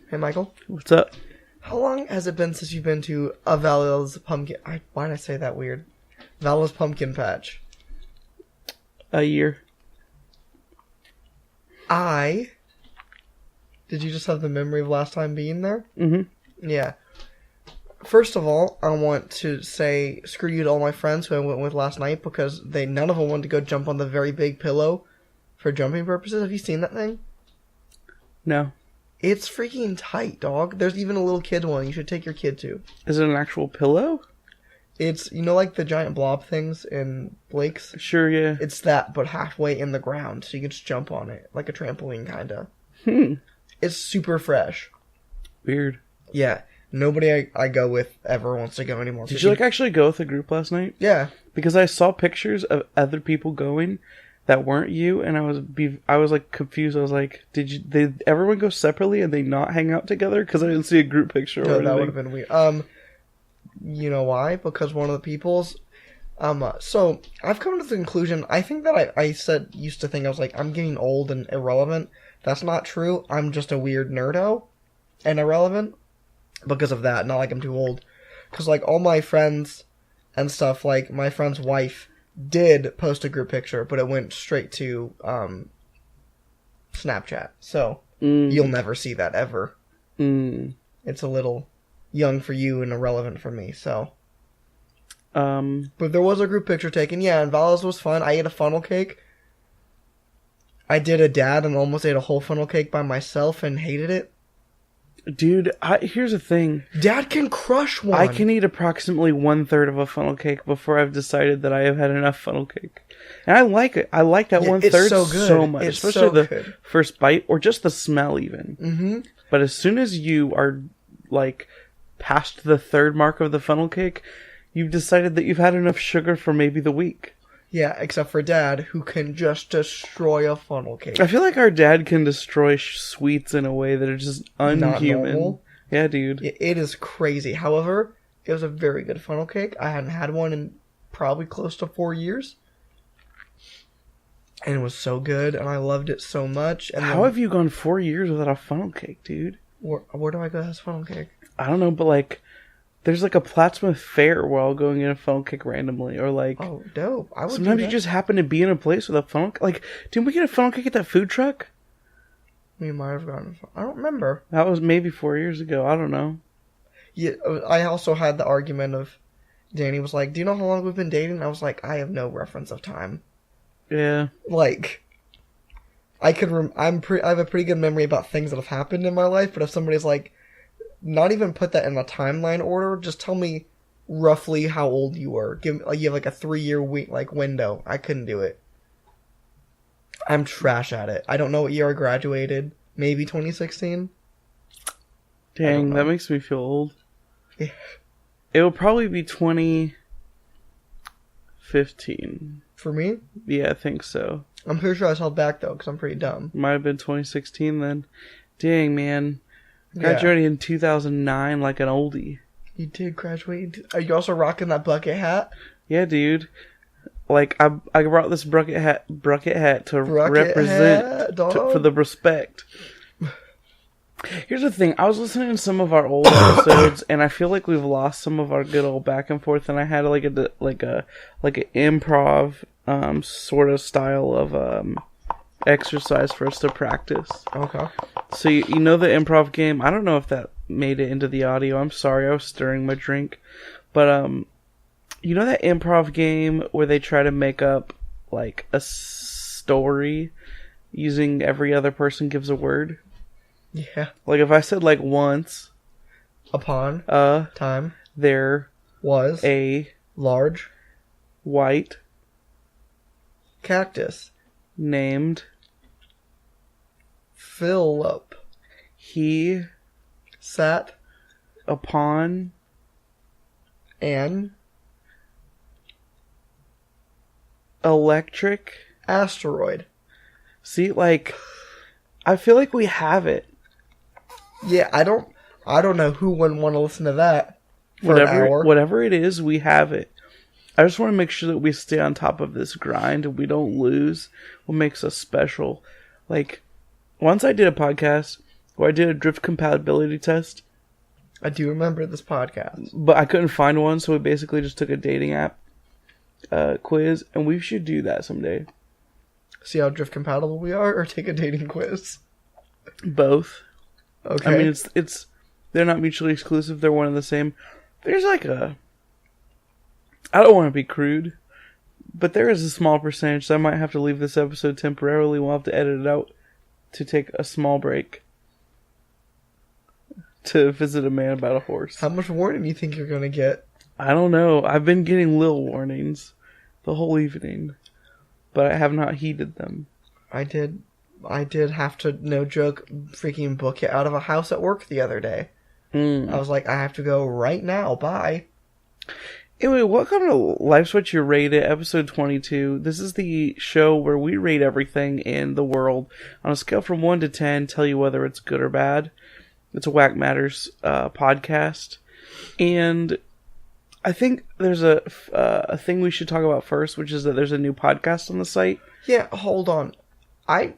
Hey, Michael. What's up? How long has it been since you've been to a Vala's pumpkin... why did I say that weird? Vala's pumpkin patch. A year. Did you just have the memory of last time being there? Mm-hmm. Yeah. First of all, I want to say screw you to all my friends who I went with last night because none of them wanted to go jump on the very big pillow for jumping purposes. Have you seen that thing? No. It's freaking tight, dog. There's even a little kid one you should take your kid to. Is it an actual pillow? It's, like the giant blob things in Blake's? Sure, yeah. It's that, but halfway in the ground, so you can just jump on it. Like a trampoline, kinda. It's super fresh. Weird. Yeah. Nobody I go with ever wants to go anymore. Did you, actually go with a group last night? Yeah. Because I saw pictures of other people going that weren't you, and I was confused. I was like, did everyone go separately and they not hang out together? Because I didn't see a group picture or anything. That would have been weird. You know why? Because one of the people's... so, I've come to the conclusion, I think that I used to think, I was like, I'm getting old and irrelevant. That's not true. I'm just a weird nerdo and irrelevant because of that. Not like I'm too old. Because, all my friends and stuff, my friend's wife did post a group picture, but it went straight to, Snapchat. So, you'll never see that ever. It's a little young for you and irrelevant for me, so. But there was a group picture taken, yeah, and Vala's was fun. I ate a funnel cake. I did a dad and almost ate a whole funnel cake by myself and hated it. Dude, here's the thing. Dad can crush one. I can eat approximately 1/3 of a funnel cake before I've decided that I have had enough funnel cake. And I like it. I like that 1/3 so much. It's especially good. First bite or just the smell even. Mm-hmm. But as soon as you are, past the third mark of the funnel cake, you've decided that you've had enough sugar for maybe the week. Yeah, except for Dad, who can just destroy a funnel cake. I feel like our dad can destroy sweets in a way that are just unhuman. Not normal. Yeah, dude. It is crazy. However, it was a very good funnel cake. I hadn't had one in probably close to 4 years. And it was so good, and I loved it so much. And How have you gone 4 years without a funnel cake, dude? Where do I go as funnel cake? I don't know, but there's a Plattsmouth fair where I'll go and get a funnel cake randomly, or oh, dope! I would. Sometimes you just happen to be in a place with a funnel. Didn't we get a funnel cake at that food truck? We might have gotten. I don't remember. That was maybe 4 years ago. I don't know. Yeah, I also had the argument of Danny was like, "Do you know how long we've been dating?" And I was like, "I have no reference of time." Yeah. I could. I have a pretty good memory about things that have happened in my life, but if somebody's not even put that in a timeline order, just tell me roughly how old you were. Give me, you have a 3-year window. I couldn't do it. I'm trash at it. I don't know what year I graduated. Maybe 2016. Dang, that makes me feel old. Yeah. It will probably be 2015. For me? Yeah, I think so. I'm pretty sure I was held back though, because I'm pretty dumb. Might have been 2016 then. Dang, man. Graduated in 2009 like an oldie. You did graduate. Are you also rocking that bucket hat? Yeah, dude. I brought this bucket hat to represent for the respect. Here's the thing. I was listening to some of our old episodes, and I feel like we've lost some of our good old back and forth. And I had an improv sort of style of exercise for us to practice. Okay. So you know the improv game? I don't know if that made it into the audio. I'm sorry, I was stirring my drink. But you know that improv game where they try to make up a story using every other person gives a word? Yeah. If I said once upon time there was a large white cactus named Philip. He sat upon an electric asteroid. See, I feel like we have it. Yeah, I don't know who wouldn't want to listen to that for an hour. Whatever it is, we have it. I just want to make sure that we stay on top of this grind and we don't lose what makes us special. Once I did a podcast where I did a drift compatibility test. I do remember this podcast. But I couldn't find one, so we basically just took a dating app quiz, and we should do that someday. See how drift compatible we are, or take a dating quiz? Both. Okay. I mean, it's they're not mutually exclusive. They're one and the same. There's like I don't want to be crude, but there is a small percentage, so I might have to leave this episode temporarily. We'll have to edit it out to take a small break to visit a man about a horse. How much warning do you think you're going to get? I don't know. I've been getting little warnings the whole evening, but I have not heeded them. I did have to, no joke, freaking book it out of a house at work the other day. I was like, I have to go right now. Bye. Anyway, welcome to Life's What You Rate It, episode 22. This is the show where we rate everything in the world on a scale from 1 to 10, tell you whether it's good or bad. It's a WackMatters podcast. And I think there's a thing we should talk about first, which is that there's a new podcast on the site. Yeah, hold on. I'm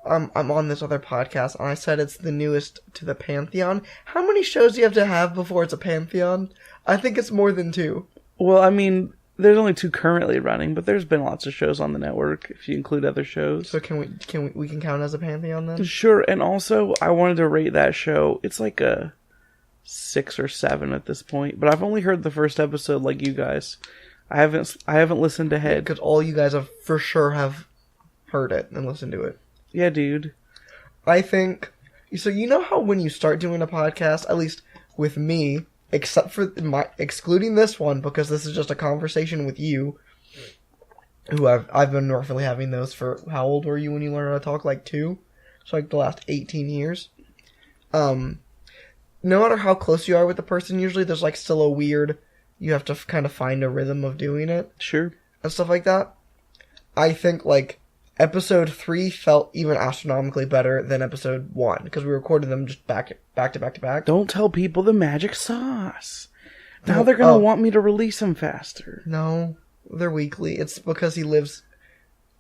on this other podcast, and I said it's the newest to the Pantheon. How many shows do you have before it's a Pantheon? I think it's more than 2. Well, I mean, there's only 2 currently running, but there's been lots of shows on the network, if you include other shows. So can we count as a Pantheon then? Sure, and also, I wanted to rate that show. It's like a 6 or 7 at this point, but I've only heard the first episode like you guys. I haven't listened ahead. Because all you guys have for sure have heard it and listened to it. Yeah, dude. I think, so you know how when you start doing a podcast, at least with me, except for excluding this one, because this is just a conversation with you, who I've been roughly having those for, how old were you when you learned how to talk? Like 2? So like the last 18 years. No matter how close you are with the person, usually there's like still a weird, you have to kind of find a rhythm of doing it. Sure. And stuff like that. I think like episode 3 felt even astronomically better than episode 1, because we recorded them just back to back. Don't tell people the magic sauce. Now they're going to want me to release them faster. No, they're weekly. It's because he lives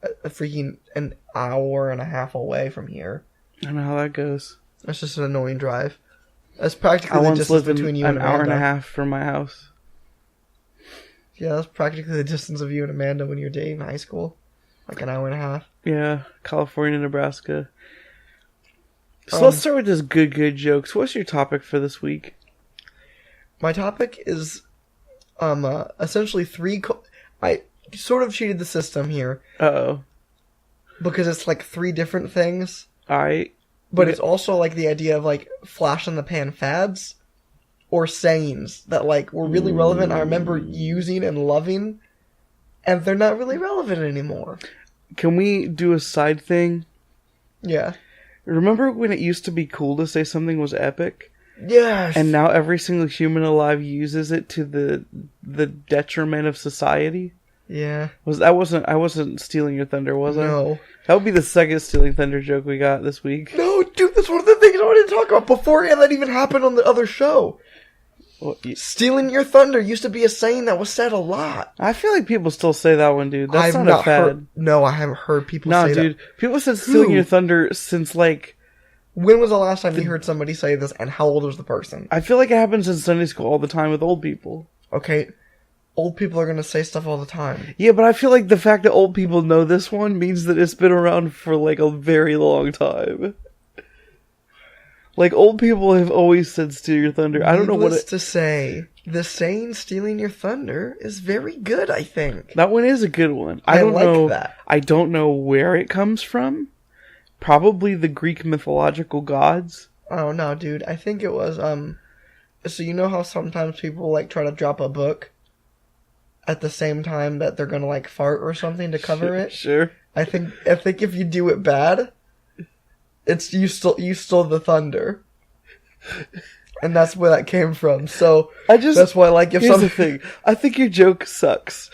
a freaking an hour and a half away from here. I know how that goes. That's just an annoying drive. That's practically I the once distance lived between you an and hour Amanda. and a half from my house. Yeah, that's practically the distance of you and Amanda when you're dating in high school. Like an hour and a half. Yeah, California, Nebraska. So let's start with this good jokes. What's your topic for this week? My topic is essentially 3... I sort of cheated the system here. Uh-oh. Because it's like 3 different things. But it's also like the idea of like flash in the pan fads or sayings that like were really relevant. I remember using and loving, and they're not really relevant anymore. Can we do a side thing? Yeah. Remember when it used to be cool to say something was epic? Yes. And now every single human alive uses it to the detriment of society? Yeah. I wasn't stealing your thunder, was I? No. That would be the second stealing thunder joke we got this week. No, dude, that's one of the things I wanted to talk about before that even happened on the other show. Well, Stealing your thunder used to be a saying that was said a lot. I feel like people still say that one, dude. That's I've not a fad. heard. No, I haven't heard people say that. No, dude. People said stealing Who? your thunder since, like... When was the last time you heard somebody say this, and how old was the person? I feel like it happens in Sunday school all the time with old people. Okay, old people are going to say stuff all the time. Yeah, but I feel like the fact that old people know this one means that it's been around for, like, a very long time. Like, old people have always said steal your thunder. I don't know what to say, the saying stealing your thunder is very good, I think. That one is a good one. I don't like know that. I don't know where it comes from. Probably the Greek mythological gods. Oh, no, dude. I think it was, so you know how sometimes people, like, try to drop a book at the same time that they're gonna, like, fart or something to cover it? Sure. I think if you do it bad, it's you stole the thunder. And that's where that came from. So that's why, like, if here's the thing. I think your joke sucks.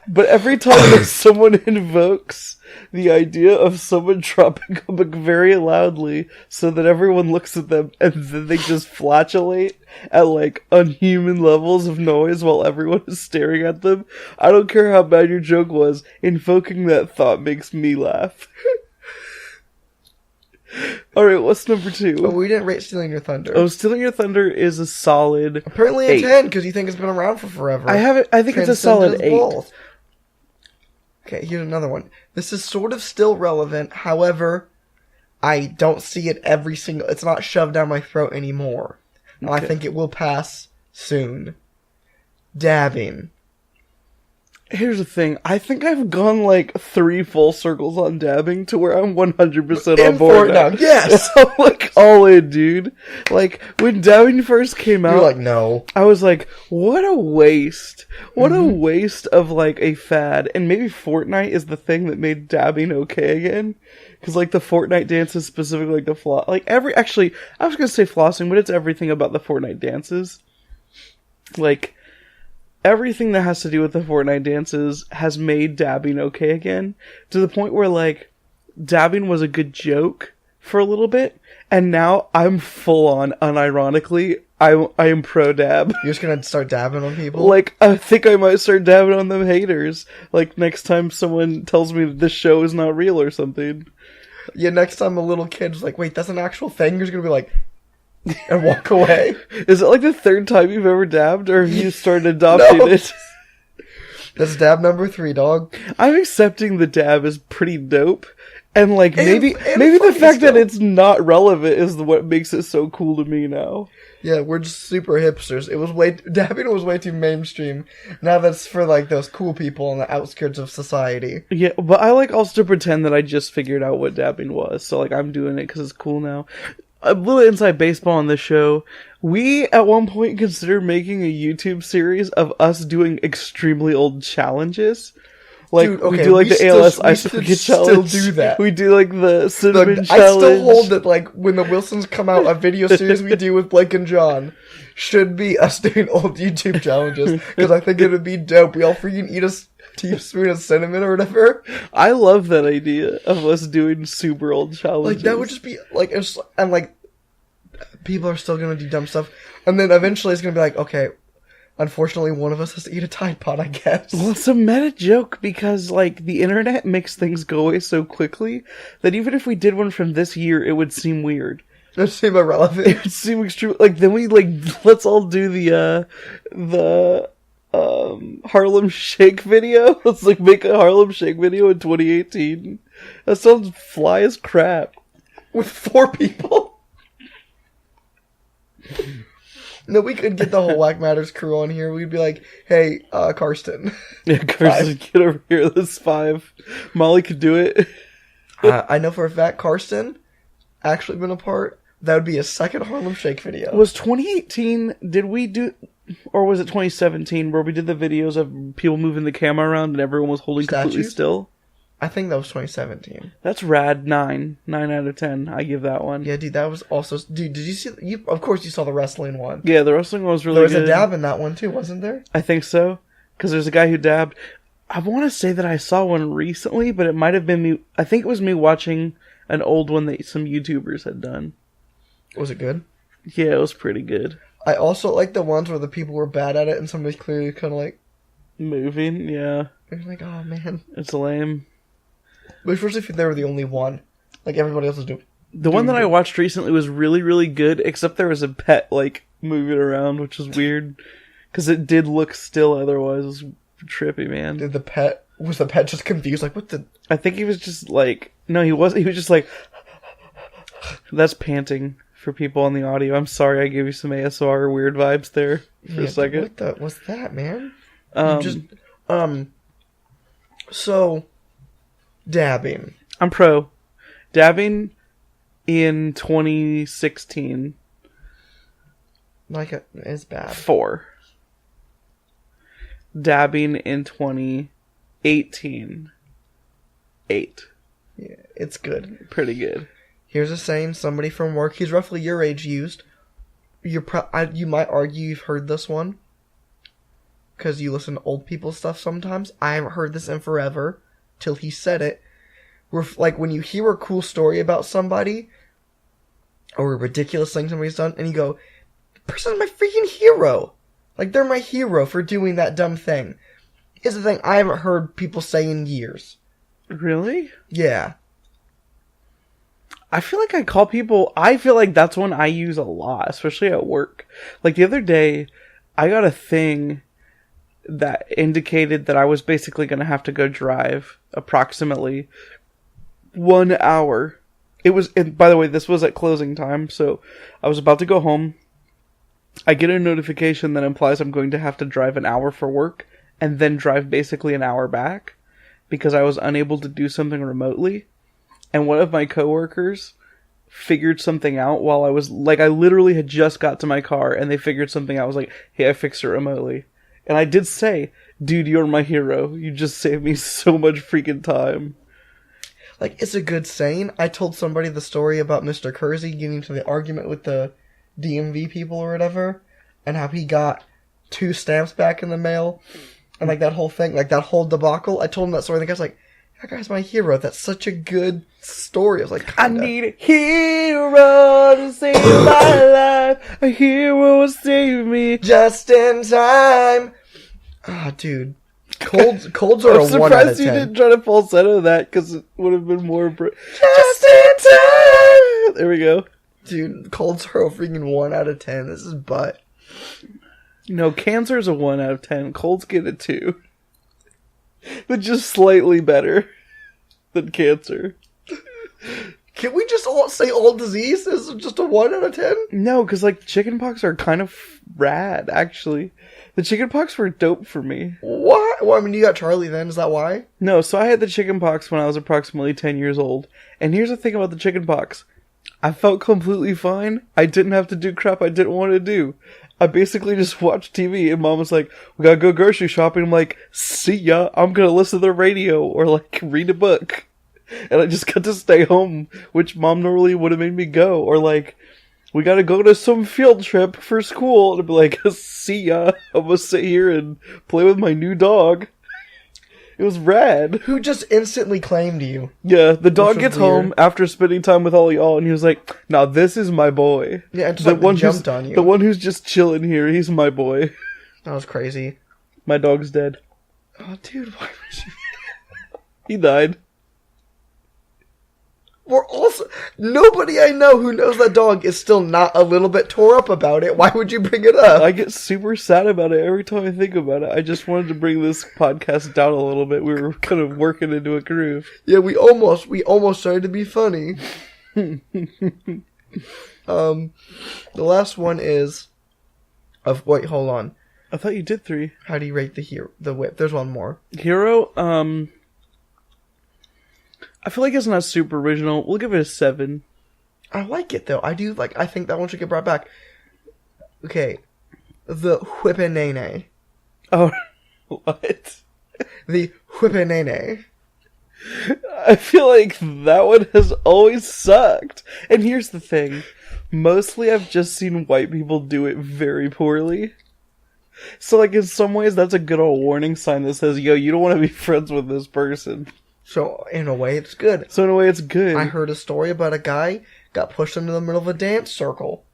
But every time that someone invokes the idea of someone dropping a book very loudly so that everyone looks at them and then they just flatulate at, like, unhuman levels of noise while everyone is staring at them, I don't care how bad your joke was, invoking that thought makes me laugh. Alright, what's number 2? Oh, we didn't rate Stealing Your Thunder. Oh, Stealing Your Thunder is a solid Apparently a 8. 10, because you think it's been around for forever. I think it's a solid 8. Balls. Okay, here's another one. This is sort of still relevant, however, I don't see it it's not shoved down my throat anymore. And I think it will pass soon. Dabbing. Here's the thing. I think I've gone like 3 full circles on dabbing to where I'm 100% on board now. Yes! I'm like all in, dude. Like, when dabbing first came out, You're like, no. I was like, what a waste. What a waste of like a fad. And maybe Fortnite is the thing that made dabbing okay again. Because like the Fortnite dances, specifically like the actually, I was going to say flossing, but it's everything about the Fortnite dances. Like, everything that has to do with the Fortnite dances has made dabbing okay again, to the point where, like, dabbing was a good joke for a little bit, and now I'm full on, unironically, I am pro dab. You're just gonna start dabbing on people? Like, I think I might start dabbing on them haters, like, next time someone tells me that this show is not real or something. Yeah, next time a little kid's like, wait, that's an actual thing? You're gonna be like... and walk away. Is it like the 3rd time you've ever dabbed, or have you started adopting it? That's dab number 3, dog. I'm accepting the dab is pretty dope, and like maybe and the fact that it's not relevant is what makes it so cool to me now. Yeah, we're just super hipsters. Dabbing was way too mainstream. Now that's for like those cool people on the outskirts of society. Yeah, but I like also to pretend that I just figured out what dabbing was, so like I'm doing it because it's cool now. A little inside baseball on this show. We, at one point, considered making a YouTube series of us doing extremely old challenges. Like, dude, okay, we do like the ALS Ice Bucket Challenge. Still do that. We do like the Cinnamon Challenge. I still hold that, like, when the Wilsons come out, a video series we do with Blake and John should be us doing old YouTube challenges. Because I think it would be dope. We all freaking eat a teaspoon of cinnamon or whatever. I love that idea of us doing super old challenges. Like, that would just be, like, and, like, people are still gonna do dumb stuff. And then eventually it's gonna be like, okay, unfortunately one of us has to eat a Tide Pod, I guess. Well, it's a meta joke because, like, the internet makes things go away so quickly that even if we did one from this year, it would seem weird. It would seem irrelevant. It would seem extreme. Like, then we, like, let's all do the Harlem Shake video. Let's, like, make a Harlem Shake video in 2018. That sounds fly as crap. With 4 people? No, we could get the whole WackMatters crew on here. We'd be like, hey, Karsten. Yeah, Karsten, get over here. This 5. Molly could do it. I know for a fact Karsten actually been a part. That would be a second Harlem Shake video. Was 2018, did we do, or was it 2017, where we did the videos of people moving the camera around and everyone was holding completely still? I think that was 2017. That's rad. 9 out of 10. I give that one. Yeah, dude, that was also... Dude, did you see... Of course you saw the wrestling one. Yeah, the wrestling one was really good. There was a dab in that one too, wasn't there? I think so. Because there's a guy who dabbed. I want to say that I saw one recently, but it might have been me... I think it was me watching an old one that some YouTubers had done. Was it good? Yeah, it was pretty good. I also like the ones where the people were bad at it and somebody's clearly kind of like... moving, yeah. They're like, oh man. It's lame. But especially if they were the only one. Like, everybody else was doing... The one that I watched recently was really, really good, except there was a pet, like, moving around, which was weird. Because it did look still otherwise. It was trippy, man. Was the pet just confused? Like, what the... I think he was just, like... No, he wasn't. He was just, like... That's panting for people on the audio. I'm sorry I gave you some ASMR weird vibes there for a second. What the... What's that, man? So... Dabbing. I'm pro. Dabbing in 2016. Like, it's bad. 4. Dabbing in 2018. 8. Yeah, it's good. Pretty good. Here's a saying somebody from work, he's roughly your age, used. You might argue you've heard this one. Because you listen to old people stuff sometimes. I haven't heard this in forever. Till he said it. Like, when you hear a cool story about somebody, or a ridiculous thing somebody's done, and you go, the person's my freaking hero. Like, they're my hero for doing that dumb thing. Is the thing I haven't heard people say in years. Really? Yeah. I feel like I feel like that's one I use a lot, especially at work. Like the other day, I got a thing that indicated that I was basically going to have to go drive approximately 1 hour. And by the way, this was at closing time, so I was about to go home. I get a notification that implies I'm going to have to drive an hour for work and then drive basically an hour back because I was unable to do something remotely. And one of my coworkers figured something out while I literally had just got to my car and they figured something out. I was like, hey, I fixed it remotely. And I did say, dude, you're my hero. You just saved me so much freaking time. Like, it's a good saying. I told somebody the story about Mr. Kersey getting into the argument with the DMV people or whatever, and how he got 2 stamps back in the mail, and like that whole thing, like that whole debacle. I told him that story, and the guy's like, that guy's my hero. That's such a good story. I was like, kinda. I need a hero to save my life. A hero will save me Just in time. Ah, dude. Colds are a 1 out of 10. I'm surprised you didn't try to falsetto that, because it would have been more... Just in time! There we go. Dude, colds are a freaking 1 out of 10. This is butt. No, cancer's a 1 out of 10. Colds get a 2. But just slightly better than cancer. Can we just all say all disease is just a 1 out of 10? No, because like chickenpox are kind of rad, actually. The chickenpox were dope for me. What? Well, I mean, you got Charlie then, is that why? No, so I had the chickenpox when I was approximately 10 years old. And here's the thing about the chickenpox. I felt completely fine. I didn't have to do crap I didn't want to do. I basically just watched TV, and Mom was like, we gotta go grocery shopping. I'm like, see ya, I'm gonna listen to the radio, or like, read a book. And I just got to stay home, which Mom normally would have made me go. Or like, we gotta go to some field trip for school. And I'd be like, see ya, I'm gonna sit here and play with my new dog. It was rad. Who just instantly claimed you? Yeah, the dog gets home after spending time with all y'all, and he was like, "Now this is my boy." Yeah, and just the one jumped on you. The one who's just chilling here, he's my boy. That was crazy. My dog's dead. Oh, dude, why would you? He died. We're also... Nobody I know who knows that dog is still not a little bit tore up about it. Why would you bring it up? I get super sad about it every time I think about it. I just wanted to bring this podcast down a little bit. We were kind of working into a groove. Yeah, we almost started to be funny. The last one is... Wait, hold on. I thought you did 3. How do you rate the whip? There's one more. Hero, I feel like it's not super original. We'll give it a 7. I like it, though. I think that one should get brought back. Okay. The Whippinene. Oh, what? The Whippinene. I feel like that one has always sucked. And here's the thing. Mostly I've just seen white people do it very poorly. So, like, in some ways, that's a good old warning sign that says, yo, you don't want to be friends with this person. So, in a way, it's good. I heard a story about a guy got pushed into the middle of a dance circle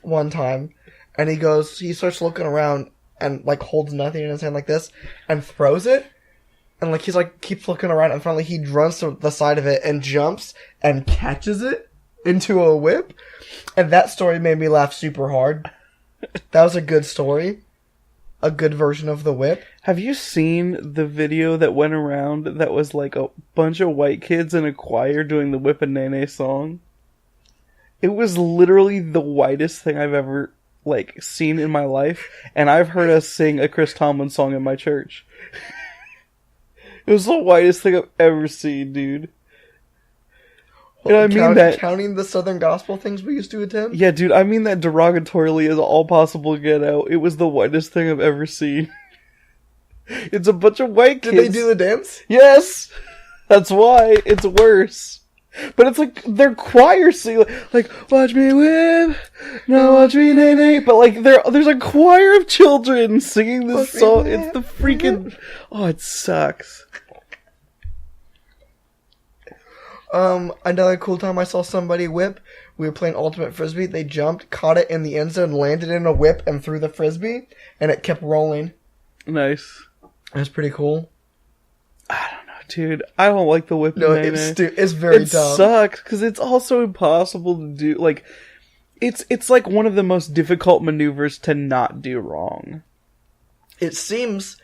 one time. And he starts looking around and, like, holds nothing in his hand like this and throws it. And, like, he's, like, keeps looking around and finally he runs to the side of it and jumps and catches it into a whip. And that story made me laugh super hard. That was a good story. A good version of the whip. Have you seen the video that went around that was like a bunch of white kids in a choir doing the Whip and Nene song? It was literally the whitest thing I've ever like seen in my life, and I've heard us sing a Chris Tomlin song in my church. It was the whitest thing I've ever seen, dude. And I mean that... Counting the Southern Gospel things we used to attend? Yeah, dude, I mean that derogatorily as all possible get out. It was the whitest thing I've ever seen. It's a bunch of white kids. Did they do the dance? Yes! That's why it's worse. But it's like, they're choir singing, like, watch me whip, now watch me nay. But like, there's a choir of children singing this song. It's the freaking... Oh, it sucks. Another cool time I saw somebody whip. We were playing Ultimate Frisbee. They jumped, caught it in the end zone, landed in a whip, and threw the Frisbee, and it kept rolling. Nice. That's pretty cool. I don't know, Dude, I don't like the whipping No, nae-nae. it's very It dumb. sucks, because it's also impossible to do, like, it's like one of the most difficult maneuvers to not do wrong. It seems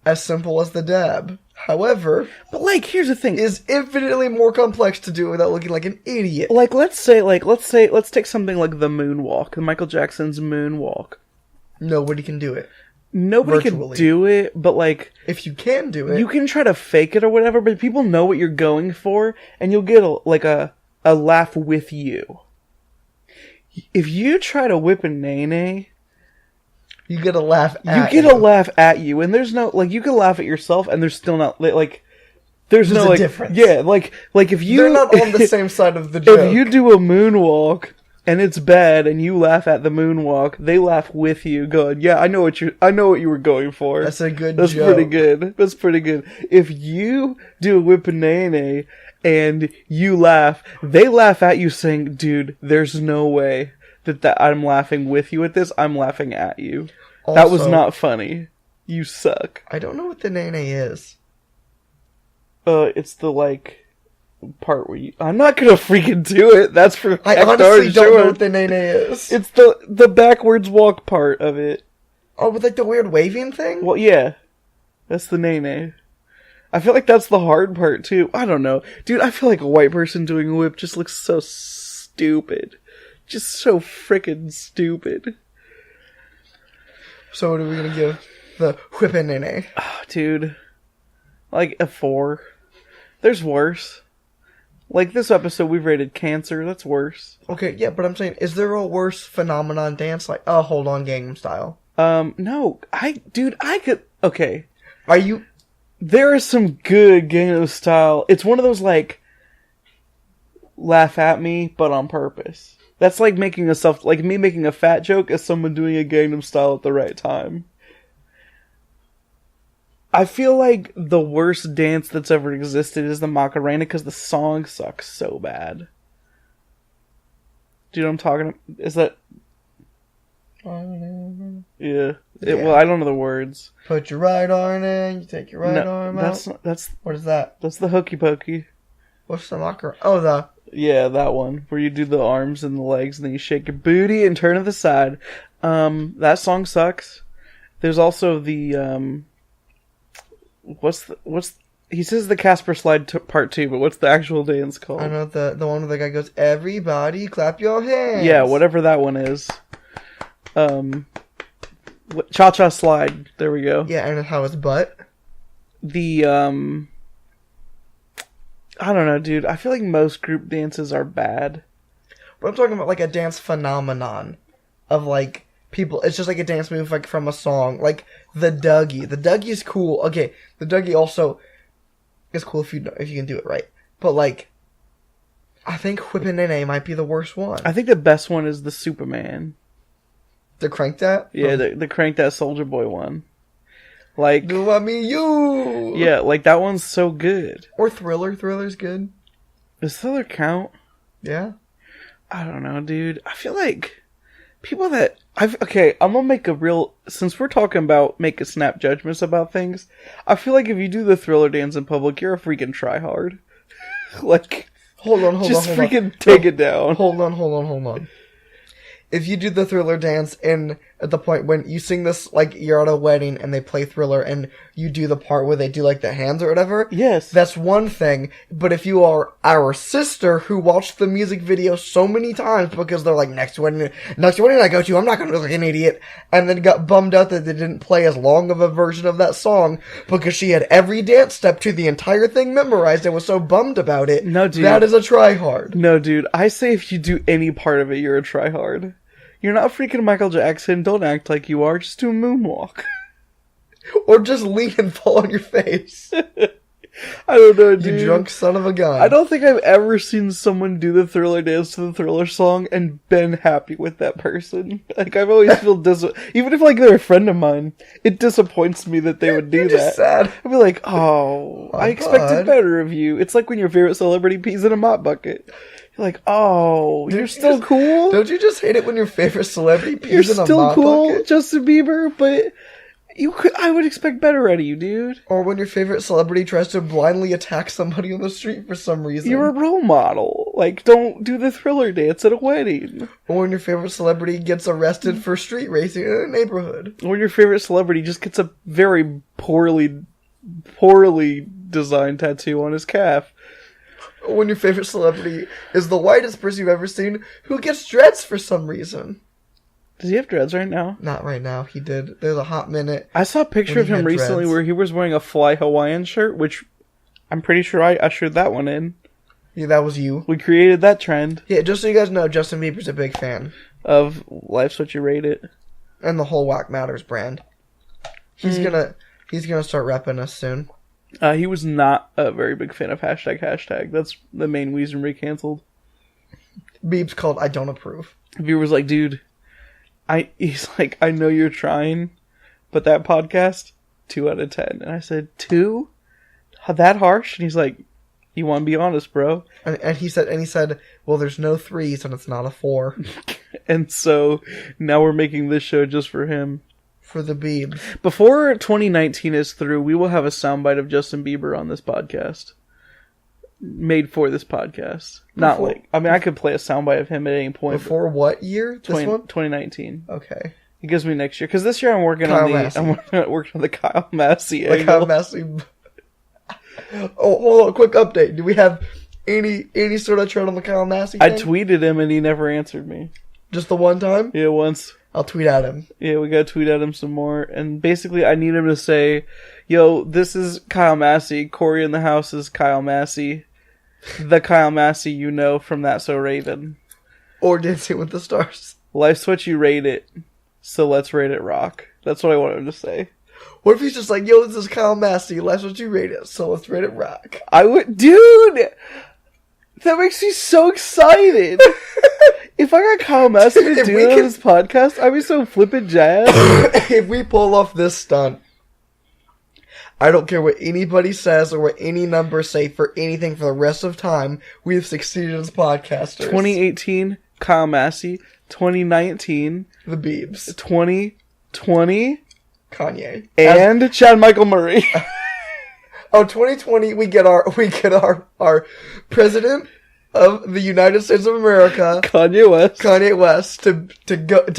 as simple as the dab. However, But, like, here's the thing. is infinitely more complex to do without looking like an idiot. Like, let's take something like the moonwalk, the Michael Jackson's moonwalk. Nobody can do it. Nobody Virtually. can do it, but, like, If you can do it, you can try to fake it or whatever, but people know what you're going for, and you'll get a laugh with you. If you try to whip a nae-nae, you get a laugh you at get a laugh at you, and there's no, like, you can laugh at yourself, and there's still not, like, there's no, a like, difference. yeah, like if you... They're not on the same side of the joke. If you do a moonwalk, and it's bad, and you laugh at the moonwalk, they laugh with you, going, yeah, I know what you were going for. That's a good That's joke. pretty good. That's pretty good. If you do a whip and nae-nae, and you laugh, they laugh at you saying, dude, there's no way that I'm laughing with you at this, I'm laughing at you. That was Also, not funny. You suck. I don't know what the nae-nae is. It's the, like, part where you... I'm not gonna freaking do it. That's for I heck honestly darn don't sure. know what the nae-nae is. It's the backwards walk part of it. Oh, with like the weird waving thing? Well, yeah. That's the nae-nae. I feel like that's the hard part, too. I don't know. Dude, I feel like a white person doing a whip just looks so stupid. Just so frickin' stupid. So what are we gonna give the whippin' nae-nae? Oh, dude. Like a 4. There's worse. Like this episode we've rated cancer, that's worse. Okay, yeah, but I'm saying, is there a worse phenomenon dance like, oh, hold on, Gangnam Style? No. I could... Okay. Are you... There is some good Gangnam Style. It's one of those, like, laugh at me, but on purpose. That's like like me making a fat joke as someone doing a Gangnam Style at the right time. I feel like the worst dance that's ever existed is the Macarena because the song sucks so bad. Do you know what I'm talking about? Is that... Yeah. Well, I don't know the words. Put your right arm in, you take your right arm out. What is that? That's the hokey pokey. What's the mocker? Oh, the... Yeah, that one. Where you do the arms and the legs and then you shake your booty and turn to the side. That song sucks. There's also the, he says the Casper Slide part 2, but what's the actual dance called? I know the one where the guy goes, everybody clap your hands. Yeah, whatever that one is. Cha-cha slide. There we go. Yeah, and how his butt. The, I don't know, dude. I feel like most group dances are bad. But I'm talking about like a dance phenomenon of like people. It's just like a dance move like from a song, like the Dougie. The Dougie is cool. Okay, the Dougie also is cool if you can do it right. But like, I think Whippin' Nae-Nae might be the worst one. I think the best one is the Superman. The Crank That? Yeah, the Crank That Soldier Boy one. Like, Do I mean you? yeah, like that one's so good. Or Thriller. Thriller's good. Does Thriller count? Yeah. I don't know, dude. I feel like people that I'm gonna make a real, since we're talking about making snap judgments about things, I feel like if you do the Thriller dance in public, you're a freaking tryhard. Like, Hold on. just freaking take it down. Hold on. If you do the Thriller dance at the point when you sing this, like, you're at a wedding and they play Thriller and you do the part where they do, like, the hands or whatever. Yes. That's one thing. But if you are our sister who watched the music video so many times because they're like, next wedding I go to, I'm not going to look like an idiot, and then got bummed out that they didn't play as long of a version of that song because she had every dance step to the entire thing memorized and was so bummed about it. No, dude. That is a tryhard. No, dude. I say if you do any part of it, you're a tryhard. You're not freaking Michael Jackson. Don't act like you are. Just do a moonwalk. Or just lean and fall on your face. I don't know, dude. You drunk son of a gun. I don't think I've ever seen someone do the Thriller dance to the Thriller song and been happy with that person. Like, I've always feel even if, like, they're a friend of mine, it disappoints me that they would do You're that. just sad. I'd be like, oh, I expected better of you. It's like when your favorite celebrity pees in a mop bucket. You're like, oh, you're still cool? Don't you just hate it when your favorite celebrity You're pees in a still mop cool, bucket? Justin Bieber, but I would expect better out of you, dude. Or when your favorite celebrity tries to blindly attack somebody on the street for some reason. You're a role model. Like, don't do the Thriller dance at a wedding. Or when your favorite celebrity gets arrested for street racing in a neighborhood. Or your favorite celebrity just gets a very poorly designed tattoo on his calf. Or when your favorite celebrity is the whitest person you've ever seen who gets dreads for some reason. Does he have dreads right now? Not right now. He did. There's a hot minute. I saw a picture of him recently where he was wearing a Fly Hawaiian shirt, which I'm pretty sure I ushered that one in. Yeah, that was you. We created that trend. Yeah, just so you guys know, Justin Bieber's a big fan of Life's What You Rate It. And the whole WackMatters brand. He's gonna start repping us soon. He was not a very big fan of hashtag. That's the main reason we canceled. Biebs called I don't approve. Bieber was like, dude, he's like, I know you're trying, but that podcast, 2 out of 10. And I said, 2? That harsh? And he's like, you want to be honest, bro? And he said, well, there's no 3s and it's not a 4. And so now we're making this show just for him. For the Biebs. Before 2019 is through, we will have a soundbite of Justin Bieber on this podcast. Made for this podcast. Not like... I mean, I could play a soundbite of him at any point. Before what year? This one? 2019. Okay. It gives me next year. Because this year I'm working on the Kyle Massey angle. Kyle Massey. Oh, hold on. Quick update. Do we have any sort of trend on the Kyle Massey thing? I tweeted him and he never answered me. Just the one time? Yeah, once. I'll tweet at him. Yeah, we gotta tweet at him some more. And basically, I need him to say, yo, this is Kyle Massey. Corey in the house is Kyle Massey. The Kyle Massey you know from That's So Raven. Or Dancing with the Stars. Life's What You Rate It. So let's rate it rock. That's what I want him to say. What if he's just like, yo, this is Kyle Massey. Life's What You Rate It. So let's rate it rock. I would... Dude! That makes me so excited. If I got Kyle Massey to do it on this podcast, I'd be so flippin' jazzed. If we pull off this stunt, I don't care what anybody says or what any numbers say for anything for the rest of time, we have succeeded as podcasters. 2018, Kyle Massey. 2019, the Biebs. 2020, Kanye. And Chad Michael Murray. 2020, we get our president of the United States of America, Kanye West, to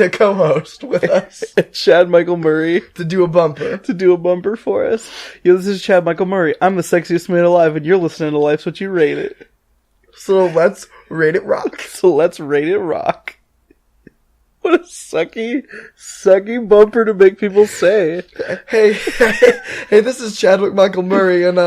co-host with us. Chad Michael Murray to do a bumper for us. Yo, this is Chad Michael Murray. I'm the sexiest man alive, and you're listening to Life's What You Rate It. So let's rate it rock. What a sucky bumper to make people say. Hey, this is Chadwick Michael Murray, and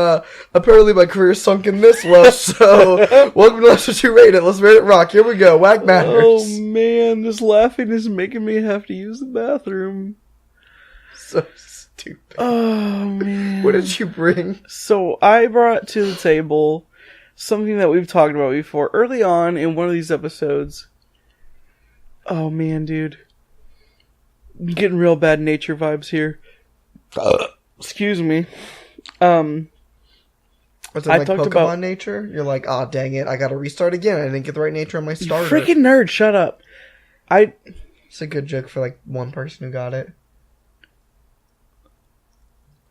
apparently my career sunk in this low, so welcome to Let's What You Rate It. Let's rate it rock. Here we go. WackMatters. Oh man, this laughing is making me have to use the bathroom. So stupid. Oh man. What did you bring? So I brought to the table something that we've talked about before. Early on in one of these episodes... Oh man, dude. I'm getting real bad nature vibes here. Excuse me. Was it like Pokemon about... nature? You're like, ah, dang it, I gotta restart again. I didn't get the right nature on my starter. You freaking nerd, shut up. It's a good joke for like one person who got it.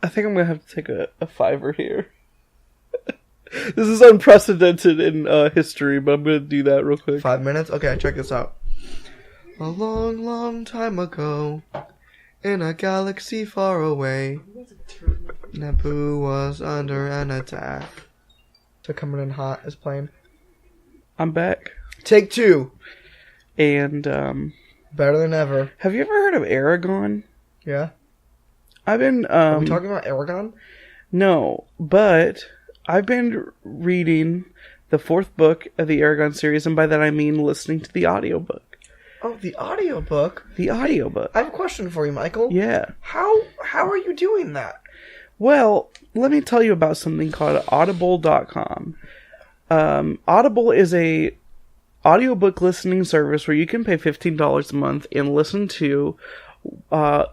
I think I'm gonna have to take a $5 here. This is unprecedented in history, but I'm gonna do that real quick. 5 minutes? Okay, check this out. A long, long time ago, in a galaxy far away, Naboo was under an attack. So Coming in Hot is playing. I'm back. Take 2. And, better than ever. Have you ever heard of Aragon? Yeah. I've been, Are we talking about Aragon? No, but I've been reading the 4th book of the Aragon series, and by that I mean listening to the audiobook. Oh, the audiobook? The audiobook. I have a question for you, Michael. Yeah. How are you doing that? Well, let me tell you about something called audible.com. Audible is a audiobook listening service where you can pay $15 a month and listen to per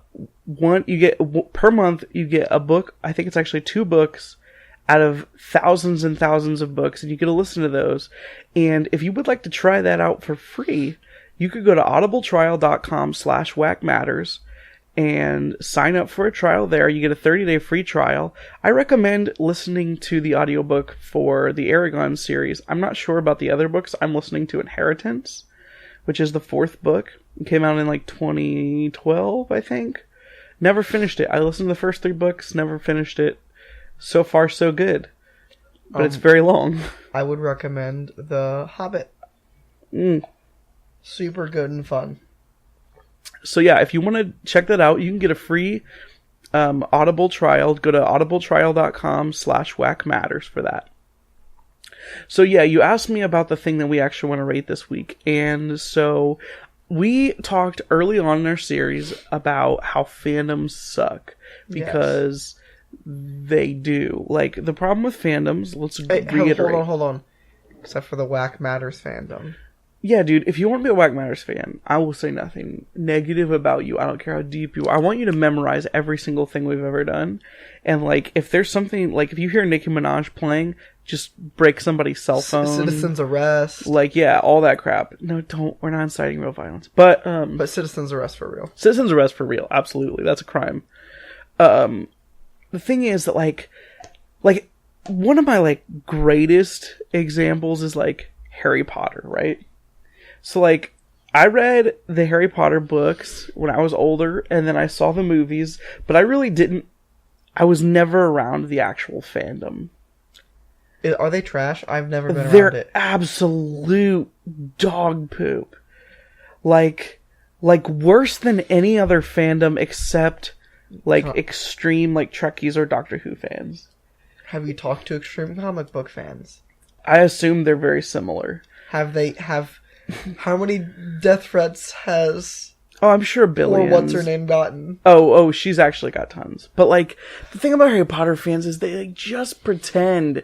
month you get a book. I think it's actually 2 books out of thousands and thousands of books, and you get to listen to those. And if you would like to try that out for free, you could go to audibletrial.com/WackMatters, and sign up for a trial there. You get a 30-day free trial. I recommend listening to the audiobook for the Aragon series. I'm not sure about the other books. I'm listening to Inheritance, which is the 4th book. It came out in like 2012, I think. Never finished it. I listened to the first 3 books, never finished it. So far, so good. But it's very long. I would recommend The Hobbit. Super good and fun. So yeah, if you want to check that out, you can get a free Audible trial. Go to audibletrial.com/WackMatters for that. So yeah, you asked me about the thing that we actually want to rate this week. And so we talked early on in our series about how fandoms suck. Because they do. Like, the problem with fandoms, let's reiterate. Hold on. Except for the WackMatters fandom. Yeah, dude, if you want to be a WackMatters fan, I will say nothing negative about you. I don't care how deep you are. I want you to memorize every single thing we've ever done. And, like, if there's something, like, if you hear Nicki Minaj playing, just break somebody's cell phone. Citizens arrest. Like, yeah, all that crap. No, don't. We're not inciting real violence. But citizens arrest for real. Citizens arrest for real. Absolutely. That's a crime. The thing is that, like, one of my, like, greatest examples is, like, Harry Potter, right? So, like, I read the Harry Potter books when I was older, and then I saw the movies, but I really didn't... I was never around the actual fandom. Are they trash? I've never been around it. They're absolute dog poop. Like, worse than any other fandom except, like, extreme, like, Trekkies or Doctor Who fans. Have you talked to extreme comic book fans? I assume they're very similar. How many death threats has... Oh, I'm sure billions. Or what's her name gotten? Oh, she's actually got tons. But, like, the thing about Harry Potter fans is they, like, just pretend.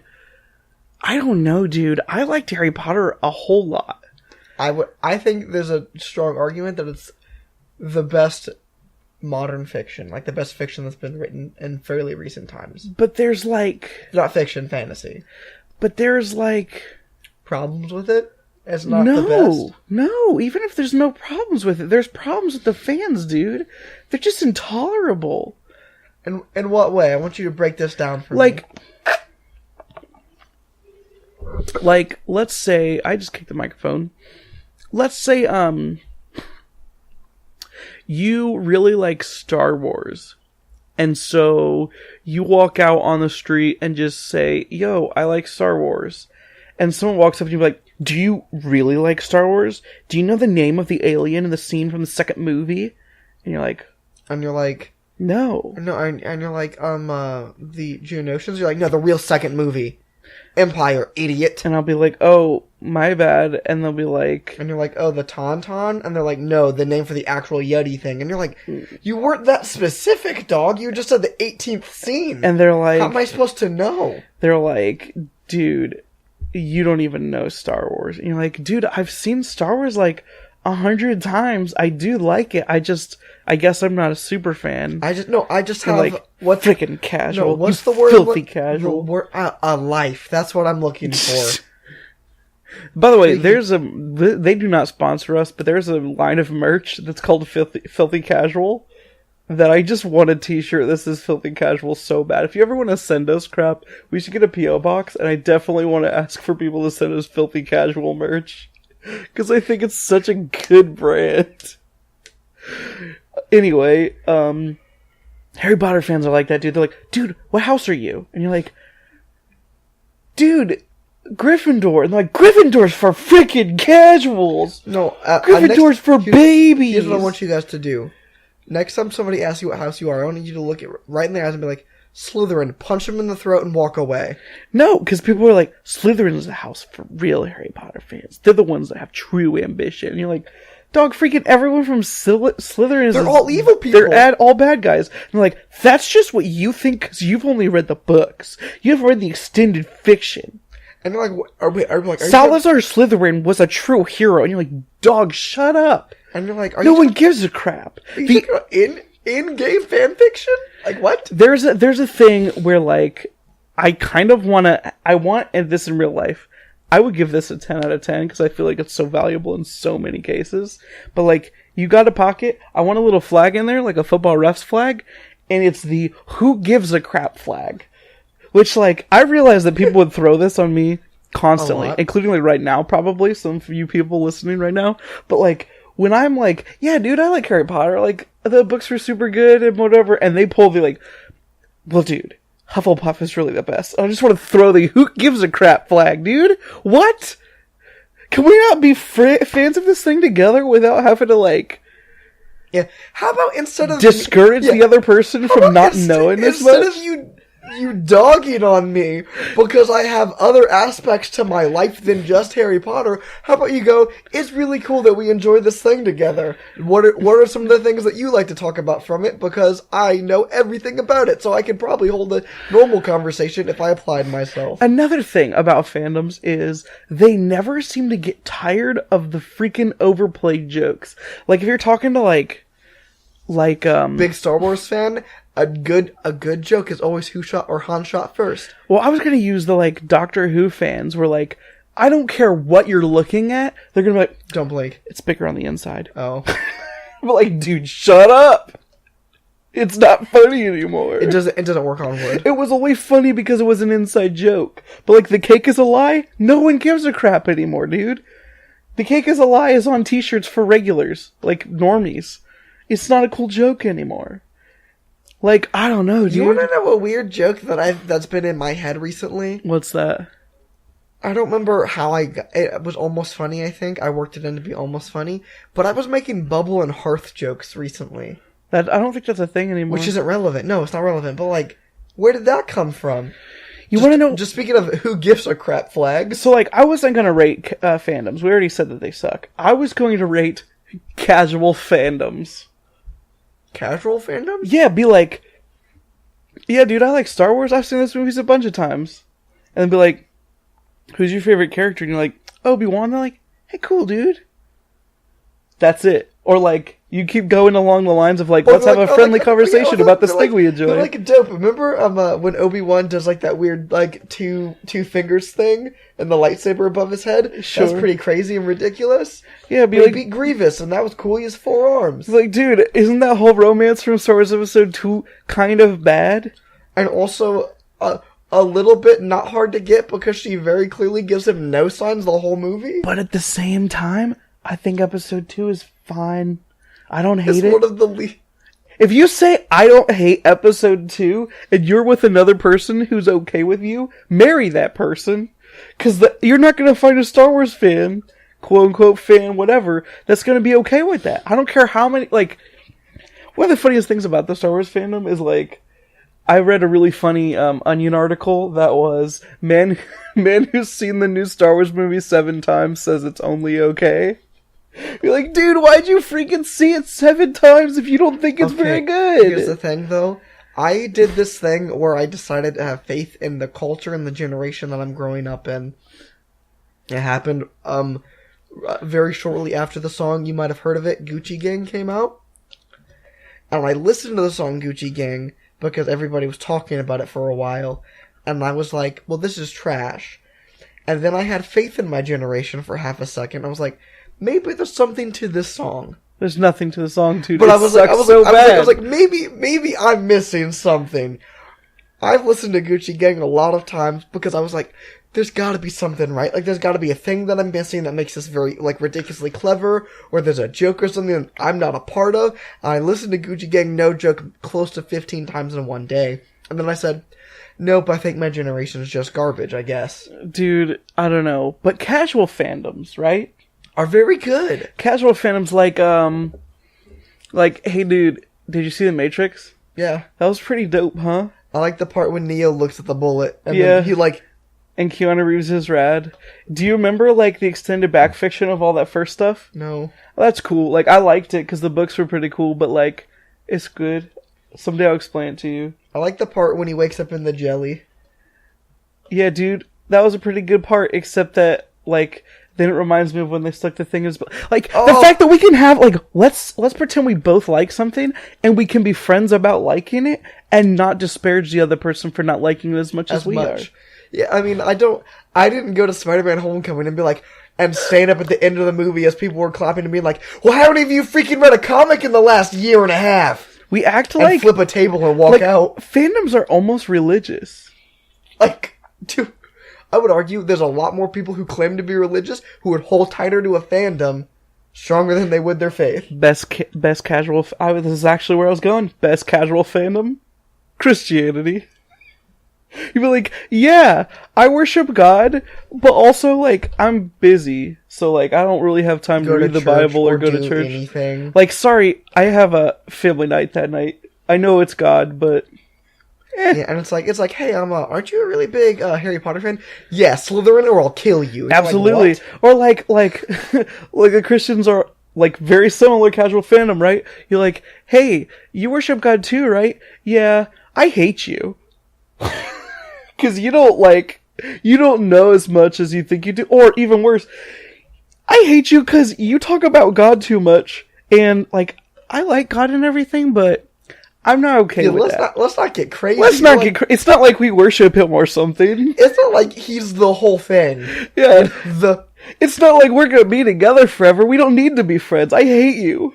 I don't know, dude. I liked Harry Potter a whole lot. I think there's a strong argument that it's the best modern fiction. Like, the best fiction that's been written in fairly recent times. But there's, like... Not fiction, fantasy. But there's, like... Problems with it? It's not the best. No, even if there's no problems with it, there's problems with the fans, dude. They're just intolerable. In what way? I want you to break this down for me. Like, let's say... I just kicked the microphone. Let's say, you really like Star Wars. And so, you walk out on the street and just say, yo, I like Star Wars. And someone walks up to you and be like, do you really like Star Wars? Do you know the name of the alien in the scene from the second movie? And you're like... No. No, and you're like, the Geonosians? You're like, no, the real second movie. Empire, idiot. And I'll be like, oh, my bad. And they'll be like... And you're like, oh, the Tauntaun? And they're like, no, the name for the actual Yeti thing. And you're like, you weren't that specific, dog. You just said the 18th scene. And they're like... How am I supposed to know? They're like, dude... You don't even know Star Wars. And you're like, dude, I've seen Star Wars like 100 times. I do like it. I guess I'm not a super fan. I just have like, what's freaking casual. No, what's the word? Filthy casual. A life. That's what I'm looking for. By the way, they do not sponsor us, but there's a line of merch that's called Filthy Casual. That I just want a t-shirt that says Filthy Casual so bad. If you ever want to send us crap, we should get a P.O. box, and I definitely want to ask for people to send us Filthy Casual merch. Because I think it's such a good brand. Anyway, Harry Potter fans are like that, dude. They're like, dude, what house are you? And you're like, dude, Gryffindor. And they're like, Gryffindor's for freaking casuals! No, Gryffindor's for babies! Here's what I want you guys to do. Next time somebody asks you what house you are, I want you to look it right in their eyes and be like, Slytherin, punch them in the throat and walk away. No, because people are like, Slytherin is the house for real Harry Potter fans. They're the ones that have true ambition. And you're like, dog, freaking everyone from Slytherin is... They're all evil people. They're all bad guys. And they're like, that's just what you think because you've only read the books. You haven't read the extended fiction. And they're like, are Salazar Slytherin was a true hero. And you're like, dog, shut up. And you're like, no one gives a crap. Are you talking about in-game fan fiction? Like, what? There's a thing where, like, I kind of want this in real life. I would give this a 10 out of 10 because I feel like it's so valuable in so many cases. But, like, You got a pocket? I want a little flag in there, like a football ref's flag, and it's the who gives a crap flag. Which, like, I realize that people would throw this on me constantly, including, like, right now, probably, some of you people listening right now. But, like, when I'm like, yeah, dude, I like Harry Potter, like, the books were super good and whatever, and they pull the, like, well, dude, Hufflepuff is really the best. I just want to throw the who gives a crap flag, dude. What? Can we not be fans of this thing together without having to, like... Yeah, how about instead of... discourage the other person from not knowing this much? Instead of you dogging on me because I have other aspects to my life than just Harry Potter, how about you go, it's really cool that we enjoy this thing together. What are some of the things that you like to talk about from it? Because I know everything about it, so I could probably hold a normal conversation if I applied myself. Another thing about fandoms is they never seem to get tired of the freaking overplayed jokes. Like, if you're talking to, like big Star Wars fan, a good joke is always who shot or Han shot first. Well, I was gonna use the, like, Doctor Who fans where, like, I don't care what you're looking at, they're gonna be like, don't blink. It's bigger on the inside. Oh. But, like, dude, shut up! It's not funny anymore. It doesn't work on wood. It was only funny because it was an inside joke. But, like, the cake is a lie? No one gives a crap anymore, dude. The cake is a lie is on t-shirts for regulars. Like, normies. It's not a cool joke anymore. Like, I don't know, dude. You want to know a weird joke that's been in my head recently? What's that? I don't remember how it was almost funny, I think. I worked it in to be almost funny. But I was making bubble and hearth jokes recently. I don't think that's a thing anymore. Which isn't relevant. No, it's not relevant. But, like, where did that come from? You want to know... Just speaking of who gives a crap flag. So, like, I wasn't going to rate fandoms. We already said that they suck. I was going to rate casual fandoms. Casual fandoms? Yeah, be like, yeah, dude, I like Star Wars. I've seen those movies a bunch of times. And then be like, who's your favorite character? And you're like, Obi-Wan. They're like, hey, cool, dude. That's it. Or, like, you keep going along the lines of, like, let's have a friendly conversation about this thing we enjoy. They're like dope. Remember when Obi-Wan does, like, that weird, like, two fingers thing and the lightsaber above his head? Sure. That's pretty crazy and ridiculous. Yeah, he beat Grievous, and that was cool. He has 4 arms. Like, dude, isn't that whole romance from Star Wars Episode 2 kind of bad? And also, a little bit not hard to get because she very clearly gives him no signs the whole movie. But at the same time, I think Episode 2 is fine. I don't hate it. It's one of the If you say, I don't hate Episode 2, and you're with another person who's okay with you, marry that person. Because you're not going to find a Star Wars fan, quote-unquote fan, whatever, that's going to be okay with that. I don't care how many, like... One of the funniest things about the Star Wars fandom is, like... I read a really funny Onion article that was, man who's seen the new Star Wars movie 7 times says it's only okay. You're like, dude, why'd you freaking see it 7 times if you don't think it's very good? Here's the thing, though. I did this thing where I decided to have faith in the culture and the generation that I'm growing up in. It happened very shortly after the song, you might have heard of it, Gucci Gang came out. And I listened to the song Gucci Gang because everybody was talking about it for a while. And I was like, well, this is trash. And then I had faith in my generation for half a second. I was like, maybe there's something to this song. There's nothing to the song, dude. But I was like, maybe I'm missing something. I've listened to Gucci Gang a lot of times because I was like, there's gotta be something, right? Like, there's gotta be a thing that I'm missing that makes this very, like, ridiculously clever, or there's a joke or something that I'm not a part of. And I listened to Gucci Gang, no joke, close to 15 times in one day. And then I said, nope, I think my generation is just garbage, I guess. Dude, I don't know. But casual fandoms, right? Are very good. Casual fandoms like, hey dude, did you see The Matrix? Yeah. That was pretty dope, huh? I like the part when Neo looks at the bullet, and yeah. then he, like... And Keanu Reeves is rad. Do you remember, like, the extended back fiction of all that first stuff? No. Well, that's cool. Like, I liked it because the books were pretty cool, but, like, it's good. Someday I'll explain it to you. I like the part when he wakes up in the jelly. Yeah, dude, that was a pretty good part, except that, like, then it reminds me of when they stuck the thing in his... Like, the fact that we can have, like, let's pretend we both like something, and we can be friends about liking it, and not disparage the other person for not liking it as much as we are. Yeah, I mean, I didn't go to Spider-Man Homecoming and be like, and stand up at the end of the movie as people were clapping and being like, well, how many of you freaking read a comic in the last year and a half? We act and like... flip a table and walk out. Fandoms are almost religious. Like, dude, I would argue there's a lot more people who claim to be religious who would hold tighter to a fandom stronger than they would their faith. Best casual... this is actually where I was going. Best casual fandom? Christianity. You'd be like, yeah, I worship God, but also, like, I'm busy, so, like, I don't really have time to read the Bible or go to church. Anything. Like, sorry, I have a family night that night. I know it's God, but... Yeah, and it's like, hey, aren't you a really big Harry Potter fan? Yeah, Slytherin or I'll kill you. Absolutely. Like, or like the Christians are, like, very similar casual fandom, right? You're like, hey, you worship God too, right? Yeah, I hate you. Because you don't know as much as you think you do. Or even worse, I hate you because you talk about God too much. And, like, I like God and everything, but I'm not okay with that. Let's not get crazy. Let's not get crazy. It's not like we worship him or something. It's not like he's the whole thing. Yeah. It's not like we're going to be together forever. We don't need to be friends. I hate you.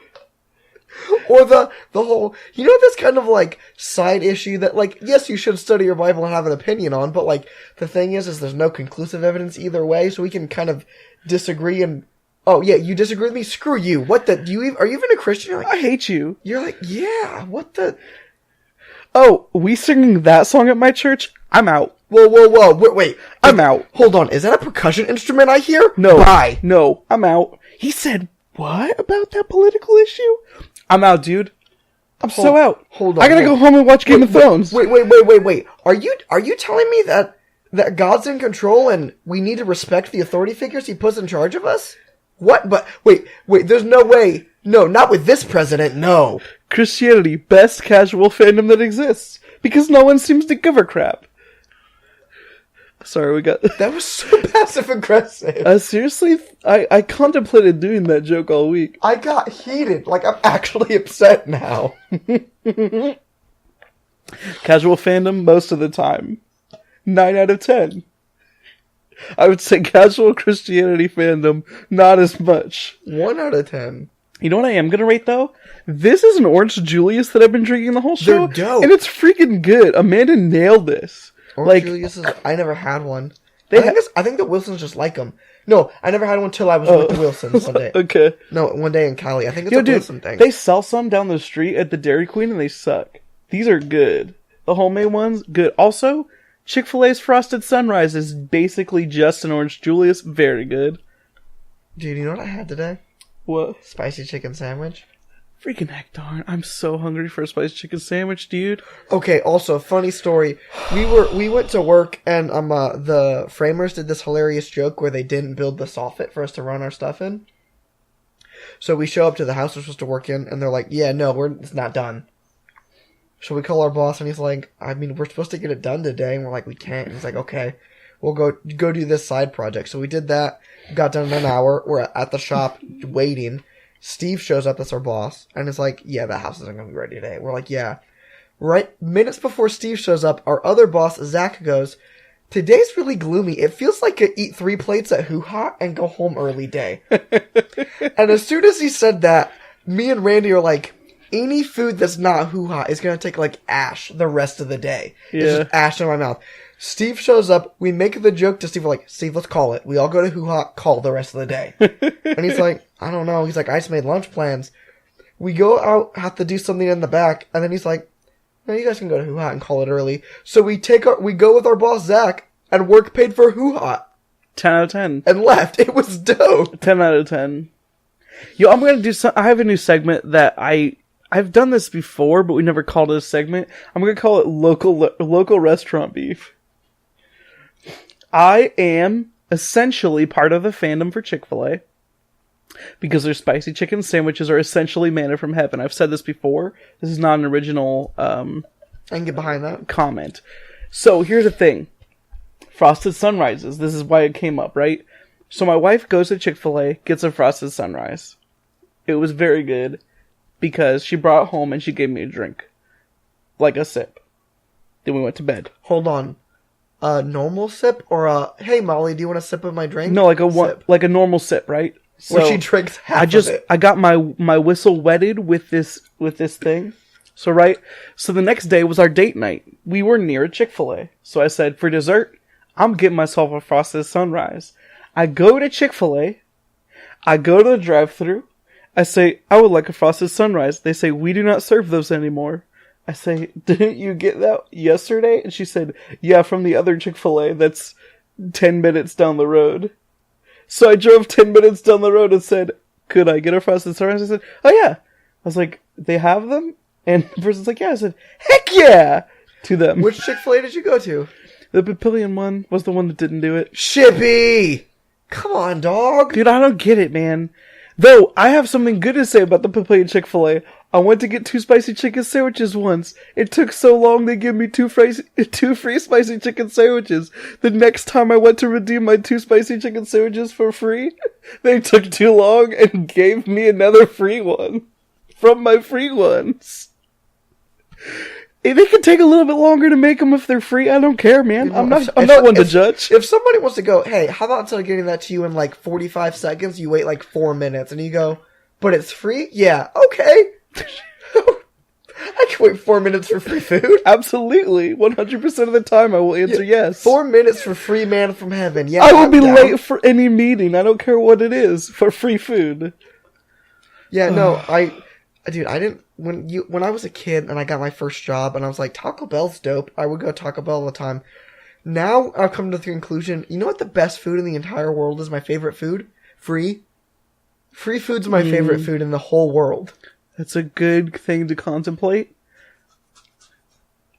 Or the whole, this kind of, like, side issue that, like, yes, you should study your Bible and have an opinion on, but, like, the thing is there's no conclusive evidence either way, so we can kind of disagree and, oh, yeah, you disagree with me? Screw you. What the, are you even a Christian? You're like, I hate you. You're like, yeah, what the? Oh, we singing that song at my church? I'm out. Whoa, wait. I'm out. Hold on, is that a percussion instrument I hear? No. Bye. No, I'm out. He said, what about that political issue? I'm out, dude. I'm so out. Hold on. I gotta go home and watch Game of Thrones. Wait. Are you telling me that God's in control and we need to respect the authority figures he puts in charge of us? What? But wait, there's no way. No, not with this president, no. Christianity, best casual fandom that exists. Because no one seems to give a crap. Sorry, we got... That was so passive-aggressive. Seriously? I contemplated doing that joke all week. I got heated. Like, I'm actually upset now. Casual fandom, most of the time. 9 out of 10. I would say casual Christianity fandom, not as much. 1 out of 10. You know what I am gonna rate, though? This is an Orange Julius that I've been drinking the whole show. They're dope. And it's freaking good. Amanda nailed this. Orange Julius I never had one. I think the Wilsons just like them. No, I never had one till I was with the Wilsons one day. Okay. No, one day in Cali. I think it's a Wilson thing. They sell some down the street at the Dairy Queen and they suck. These are good. The homemade ones, good. Also, Chick-fil-A's Frosted Sunrise is basically just an Orange Julius. Very good. Dude, you know what I had today? What? Spicy chicken sandwich. Freaking heck darn. I'm so hungry for a spicy chicken sandwich, dude. Okay, also, funny story. We went to work and the framers did this hilarious joke where they didn't build the soffit for us to run our stuff in. So we show up to the house we're supposed to work in and they're like, yeah, no, it's not done. So we call our boss and he's like, I mean, we're supposed to get it done today. And we're like, we can't. And he's like, okay, we'll go do this side project. So we did that, got done in an hour. We're at the shop waiting. Steve shows up, that's our boss, and is like, yeah, the house isn't going to be ready today. We're like, yeah. Right minutes before Steve shows up, our other boss, Zach, goes, today's really gloomy. It feels like a eat 3 plates at Hoo Ha and go home early day. And as soon as he said that, me and Randy are like, any food that's not Hoo Ha is going to take, like, ash the rest of the day. Yeah. It's just ash in my mouth. Steve shows up, we make the joke to Steve, we're like, Steve, let's call it. We all go to Hoo Ha, call the rest of the day. And he's like, I don't know. He's like, I just made lunch plans. We go out, have to do something in the back, and then he's like, no, you guys can go to Hoo Ha and call it early. So we go with our boss, Zach, and work paid for Hoo Ha. 10 out of 10. And left. It was dope. 10 out of 10. Yo, I'm gonna do I have a new segment that I've done this before, but we never called it a segment. I'm gonna call it local restaurant beef. I am essentially part of the fandom for Chick-fil-A because their spicy chicken sandwiches are essentially manna from heaven. I've said this before. This is not an original I can get behind that comment. So here's the thing. Frosted Sunrises. This is why it came up, right? So my wife goes to Chick-fil-A, gets a Frosted Sunrise. It was very good because she brought it home and she gave me a drink. Like a sip. Then we went to bed. Hold on. a normal sip or a, hey, Molly, do you want a sip of my drink? No, like sip. like a normal sip, right? Where she drinks half of it. I got my whistle wetted with this thing. So right, so the next day was our date night. We were near a Chick-fil-A. So I said, for dessert, I'm getting myself a Frosted Sunrise. I go to Chick-fil-A. I go to the drive-thru. I say, I would like a Frosted Sunrise. They say, we do not serve those anymore. I say, didn't you get that yesterday? And she said, yeah, from the other Chick-fil-A that's 10 minutes down the road. So I drove 10 minutes down the road and said, could I get a Frosted Sunrise? I said, oh yeah. I was like, they have them? And the person's like, yeah. I said, heck yeah! To them. Which Chick-fil-A did you go to? The Papillion one was the one that didn't do it. Shippy! Come on, dog! Dude, I don't get it, man. Though, I have something good to say about the Papillion Chick-fil-A. I went to get 2 spicy chicken sandwiches once. It took so long they gave me 2 free spicy chicken sandwiches. The next time I went to redeem my 2 spicy chicken sandwiches for free, they took too long and gave me another free one. From my free ones. They can take a little bit longer to make them if they're free. I don't care, man. You know, I'm not one to judge. If somebody wants to go, hey, how about instead of getting that to you in like 45 seconds, you wait like 4 minutes, and you go, but it's free? Yeah, okay. I can wait 4 minutes for free food. Absolutely. 100% of the time I will answer yes. 4 minutes for free man from heaven. Yeah, I will be late for any meeting. I don't care what it is for free food. Yeah, no, Dude, I didn't, when I was a kid and I got my first job and I was like, Taco Bell's dope, I would go to Taco Bell all the time. Now I've come to the conclusion, you know what the best food in the entire world is? My favorite food? Free. Free food's my favorite food in the whole world. That's a good thing to contemplate.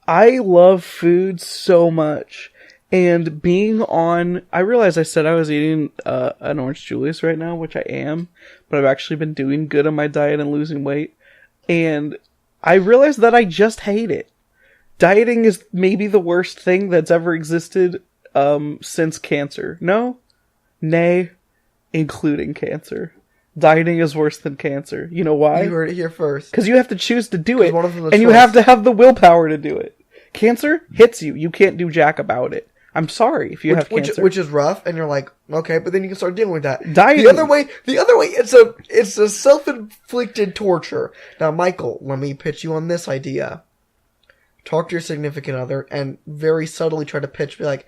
I love food so much. And being on, I realized I said I was eating an Orange Julius right now, which I am, but I've actually been doing good on my diet and losing weight. And I realized that I just hate it. Dieting is maybe the worst thing that's ever existed since cancer. No? Nay, including cancer. Dieting is worse than cancer. You know why? You heard it here first. Because you have to choose to do it, and choice. You have to have the willpower to do it. Cancer hits you. You can't do jack about it. I'm sorry if you have cancer. Which is rough, and you're like, okay, but then you can start dealing with that. Dieting. The other way, it's a self-inflicted torture. Now, Michael, let me pitch you on this idea. Talk to your significant other, and very subtly try to be like,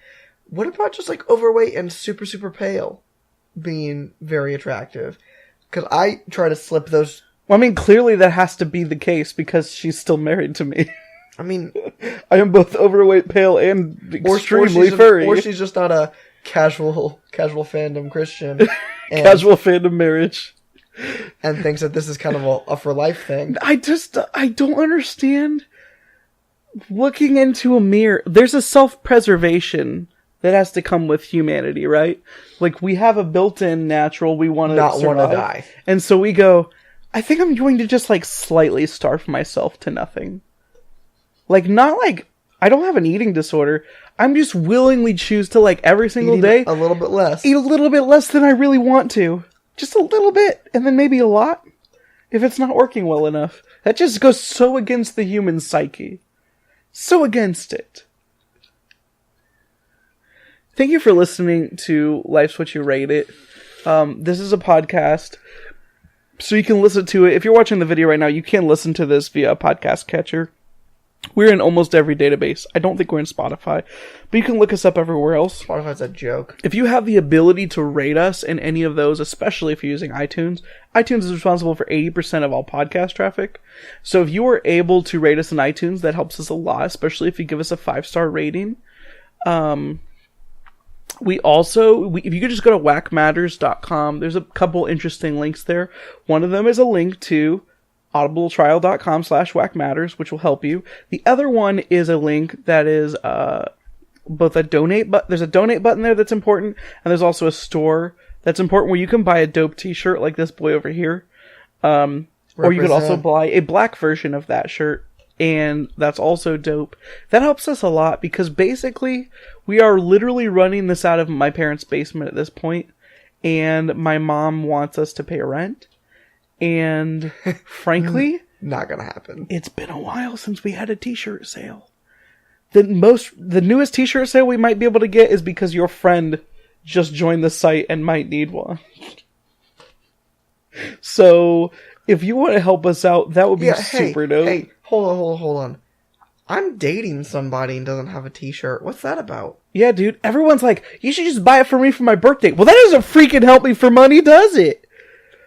what about just like overweight and super, super pale being very attractive? Because I try to slip those. Well, I mean, clearly that has to be the case because she's still married to me. I mean, I am both overweight, pale, and extremely furry. Or she's just not a casual fandom Christian. Casual fandom marriage. And thinks that this is kind of a for life thing. I don't understand looking into a mirror. There's a self-preservation that has to come with humanity, right? Like, we have a built-in natural, we want to not want to die. And so we go, I think I'm going to just, like, slightly starve myself to nothing. Like, not like, I don't have an eating disorder. I'm just willingly choose to, like, every single day. A little bit less. Eat a little bit less than I really want to. Just a little bit. And then maybe a lot. If it's not working well enough. That just goes so against the human psyche. So against it. Thank you for listening to Life's What You Rate It. This is a podcast. So you can listen to it. If you're watching the video right now, you can listen to this via a podcast catcher. We're in almost every database. I don't think we're in Spotify, but you can look us up everywhere else. Spotify's a joke. If you have the ability to rate us in any of those, especially if you're using iTunes, iTunes is responsible for 80% of all podcast traffic. So if you are able to rate us in iTunes, that helps us a lot, especially if you give us a 5-star rating. We also, if you could just go to WackMatters.com, there's a couple interesting links there. One of them is a link to audibletrial.com/WackMatters, which will help you. The other one is a link that is both a donate button. There's a donate button there that's important, and there's also a store that's important where you can buy a dope t-shirt like this boy over here. Or you could also buy a black version of that shirt, and that's also dope. That helps us a lot because basically we are literally running this out of my parents' basement at this point, and my mom wants us to pay rent. And frankly, not gonna happen. It's been a while since we had a t-shirt sale. the newest t-shirt sale we might be able to get is because your friend just joined the site and might need one. So, if you want to help us out, that would be super dope. Hey, hold on. I'm dating somebody and doesn't have a t-shirt. What's that about? Yeah, dude. Everyone's like, you should just buy it for me for my birthday. Well, that doesn't freaking help me for money, does it?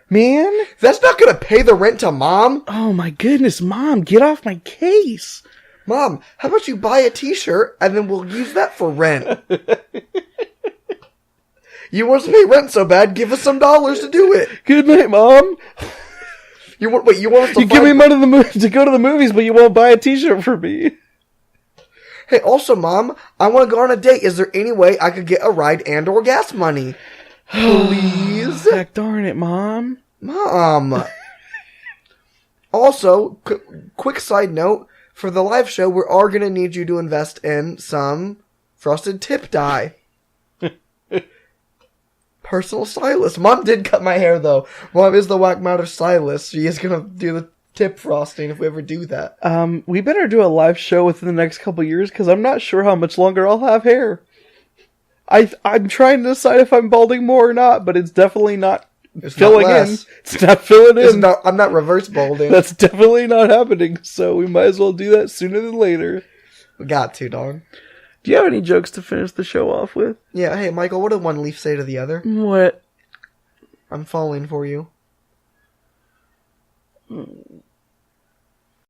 Man? That's not gonna pay the rent to Mom. Oh my goodness, Mom, get off my case. Mom, how about you buy a t-shirt and then we'll use that for rent? You want us to pay rent so bad, give us some dollars to do it. Good night, Mom. You want us to give me money to go to the movies, but you won't buy a t-shirt for me. Hey, also, Mom, I want to go on a date. Is there any way I could get a ride and or gas money? Please? Heck darn it, Mom. Mom. Also, quick side note, for the live show, we are going to need you to invest in some frosted tip dye. Personal stylist. Mom did cut my hair, though. Mom is the WackMatters stylist. She is going to do the tip frosting if we ever do that. We better do a live show within the next couple years, because I'm not sure how much longer I'll have hair. I'm trying to decide if I'm balding more or not, but it's definitely not filling in. It's not filling in. I'm not reverse balding. That's definitely not happening, so we might as well do that sooner than later. We got to, dog. Do you have any jokes to finish the show off with? Yeah, hey, Michael, what did one leaf say to the other? What? I'm falling for you.